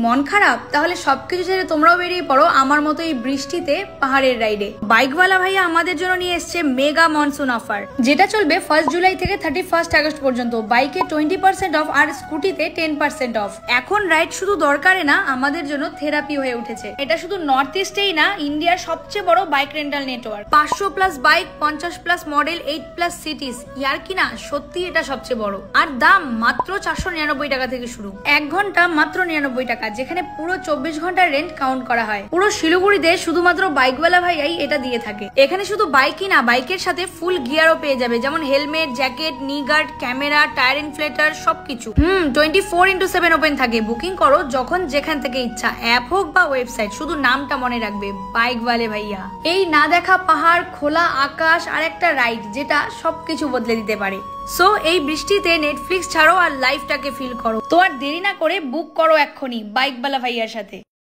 মন খারাপ? তাহলে সবকিছু ছেড়ে তোমরাও বেরিয়ে পড়ো আমার মতো এই বৃষ্টিতে পাহাড়ের রাইডে। বাইকওয়ালা ভাইয়া আমাদের জন্য নিয়ে এসছে মেগা মনসুন অফার, যেটা চলবে 1 জুলাই থেকে 31 আগস্ট পর্যন্ত। বাইকে 20% অফ আর স্কুটিতে 10% অফ। এখন রাইড শুধু দরকারে না, আমাদের জন্য থেরাপি হয়ে উঠেছে। এটা শুধু নর্থ ইস্টেই না, ইন্ডিয়ার সবচেয়ে বড় bike rental network. 500+ bike, 50+ model, 8+ cities. ইয়ার কি না, সত্যি এটা সবচেয়ে বড়। আর দাম মাত্র 499 টাকা থেকে শুরু। 1 ঘন্টা মাত্র 99 টাকা, যেখানে পুরো 24 ঘন্টার রেন্ট কাউন্ট করা হয়। পুরো শিলিগুড়িতে শুধুমাত্র বাইকওয়ালা ভাইয়াই এটা দিয়ে থাকে। এখানে শুধু বাইকই না, বাইকের সাথে ফুল গিয়ারও পেয়ে যাবে, যেমন হেলমেট, জ্যাকেট, নি গার্ড, ক্যামেরা, টায়ার ইনফ্লেটার, সবকিছু। 24x7 ওপেন থাকে। বুকিং করো যখন যেখান থেকে ইচ্ছা, অ্যাপ হোক বা ওয়েবসাইট। শুধু নামটা মনে রাখবে, বাইকওয়ালে ভাইয়া। এই না দেখা পাহাড়, খোলা আকাশ আর একটা রাইড যেটা সবকিছু বদলে দিতে পারে। সো এই বৃষ্টিতে নেটফ্লিক্স ছাড়ো আর লাইফটাকে ফিল করো। তো আর দেরি না করে বুক করো এক্ষুনি বাইকওয়ালা ভাইয়ার সাথে।